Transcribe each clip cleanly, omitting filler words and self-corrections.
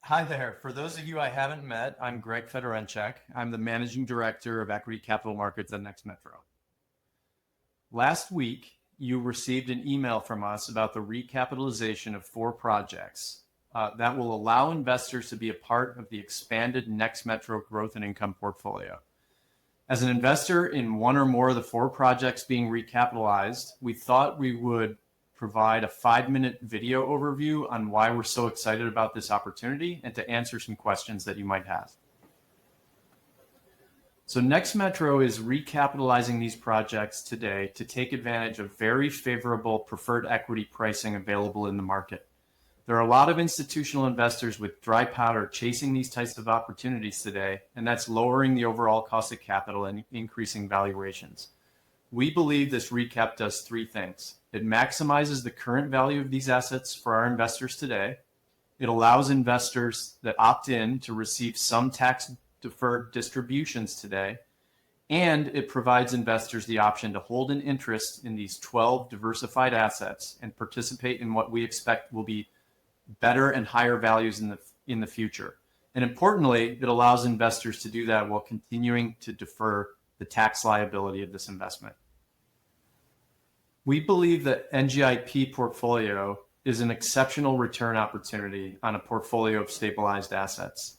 Hi there. For those of you I haven't met, I'm Greg Fedorenchek. I'm the Managing Director of Equity Capital Markets at NexMetro. Last week, you received an email from us about the recapitalization of 4 projects that will allow investors to be a part of the expanded NexMetro growth and income portfolio. As an investor in one or more of the 4 projects being recapitalized, we thought we would provide a 5-minute video overview on why we're so excited about this opportunity and to answer some questions that you might have. So NexMetro is recapitalizing these projects today to take advantage of very favorable preferred equity pricing available in the market. There are a lot of institutional investors with dry powder chasing these types of opportunities today, and that's lowering the overall cost of capital and increasing valuations. We believe this recap does 3 things. It maximizes the current value of these assets for our investors today. It allows investors that opt in to receive some tax-deferred distributions today. And it provides investors the option to hold an interest in these 12 diversified assets and participate in what we expect will be better and higher values in the future. And importantly, it allows investors to do that while continuing to defer the tax liability of this investment. We believe that NGIP portfolio is an exceptional return opportunity on a portfolio of stabilized assets.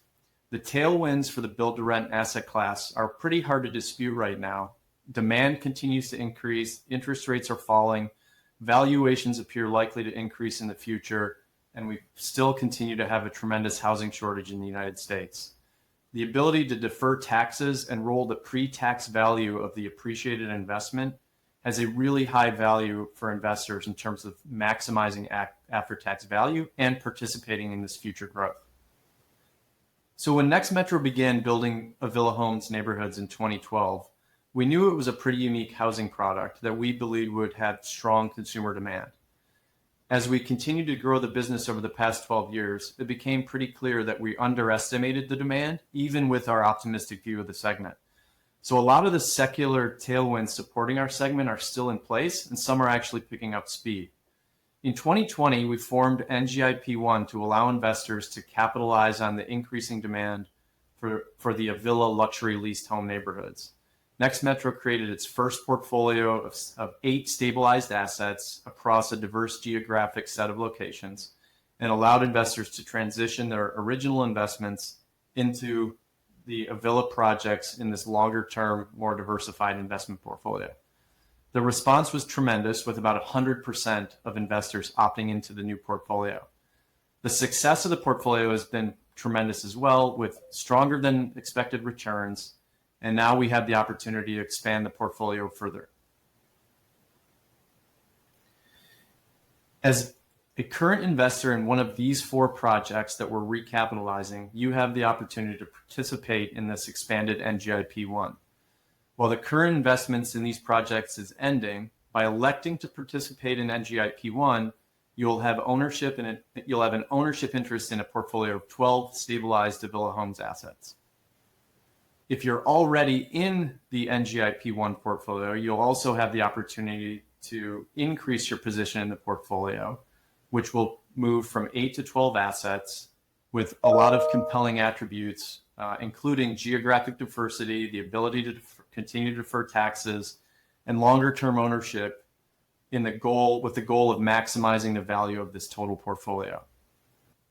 The tailwinds for the build-to-rent asset class are pretty hard to dispute right now. Demand continues to increase, interest rates are falling, valuations appear likely to increase in the future, and we still continue to have a tremendous housing shortage in the United States. The ability to defer taxes and roll the pre-tax value of the appreciated investment has a really high value for investors in terms of maximizing after-tax value and participating in this future growth. So when NexMetro began building Avila Homes neighborhoods in 2012, we knew it was a pretty unique housing product that we believed would have strong consumer demand. As we continued to grow the business over the past 12 years, it became pretty clear that we underestimated the demand, even with our optimistic view of the segment. So a lot of the secular tailwinds supporting our segment are still in place, and some are actually picking up speed. In 2020, we formed NGIP1 to allow investors to capitalize on the increasing demand for the Avila luxury leased home neighborhoods. NexMetro created its first portfolio of 8 stabilized assets across a diverse geographic set of locations and allowed investors to transition their original investments into the Avila projects in this longer-term, more diversified investment portfolio. The response was tremendous, with about 100% of investors opting into the new portfolio. The success of the portfolio has been tremendous as well, with stronger than expected returns, and now we have the opportunity to expand the portfolio further. As a current investor in one of these 4 projects that we're recapitalizing, you have the opportunity to participate in this expanded NGIP1. While the current investments in these projects is ending, by electing to participate in NGIP1, you'll have an ownership interest in a portfolio of 12 stabilized Avila Homes assets. If you're already in the NGIP1 portfolio, you'll also have the opportunity to increase your position in the portfolio, which will move from 8 to 12 assets with a lot of compelling attributes, including geographic diversity, the ability to continue to defer taxes, and longer-term ownership with the goal of maximizing the value of this total portfolio.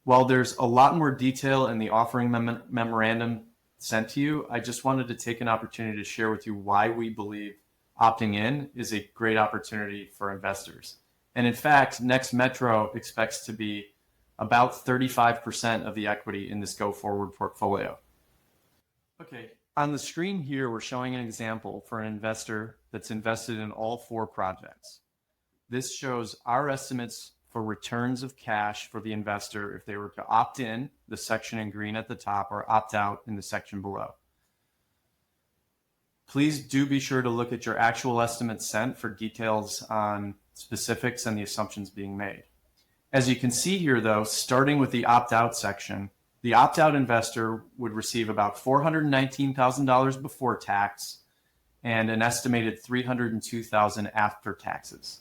While there's a lot more detail in the offering memorandum sent to you, I just wanted to take an opportunity to share with you why we believe opting in is a great opportunity for investors. And in fact, NexMetro expects to be about 35% of the equity in this go-forward portfolio. Okay, on the screen here, we're showing an example for an investor that's invested in all 4 projects. This shows our estimates for returns of cash for the investor if they were to opt in, the section in green at the top, or opt out in the section below. Please do be sure to look at your actual estimates sent for details on specifics and the assumptions being made. As you can see here, though, starting with the opt-out section, the opt-out investor would receive about $419,000 before tax and an estimated $302,000 after taxes.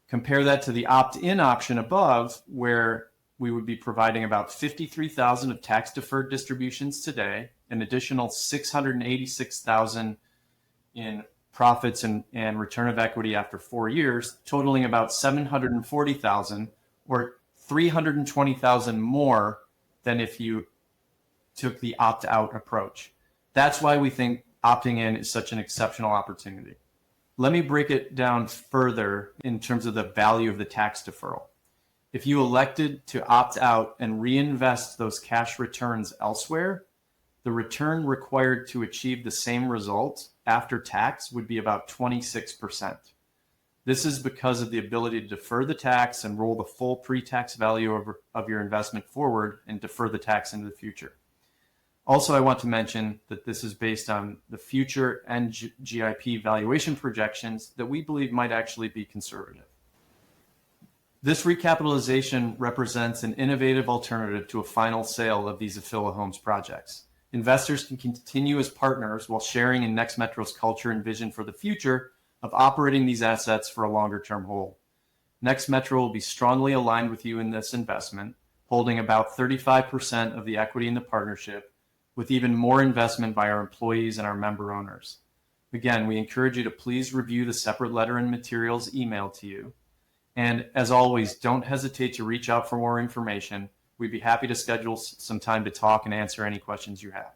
Compare that to the opt-in option above, where we would be providing about 53,000 of tax deferred distributions today, an additional 686,000 in profits and return of equity after 4 years, totaling about 740,000 or 320,000 more than if you took the opt-out approach. That's why we think opting in is such an exceptional opportunity. Let me break it down further in terms of the value of the tax deferral. If you elected to opt out and reinvest those cash returns elsewhere, the return required to achieve the same result after tax would be about 26%. This is because of the ability to defer the tax and roll the full pre-tax value of your investment forward and defer the tax into the future. Also, I want to mention that this is based on the future NGIP valuation projections that we believe might actually be conservative. This recapitalization represents an innovative alternative to a final sale of these Afila Homes projects. Investors can continue as partners while sharing in NexMetro's culture and vision for the future of operating these assets for a longer-term hold. NexMetro will be strongly aligned with you in this investment, holding about 35% of the equity in the partnership, with even more investment by our employees and our member owners. Again, we encourage you to please review the separate letter and materials emailed to you. And as always, don't hesitate to reach out for more information. We'd be happy to schedule some time to talk and answer any questions you have.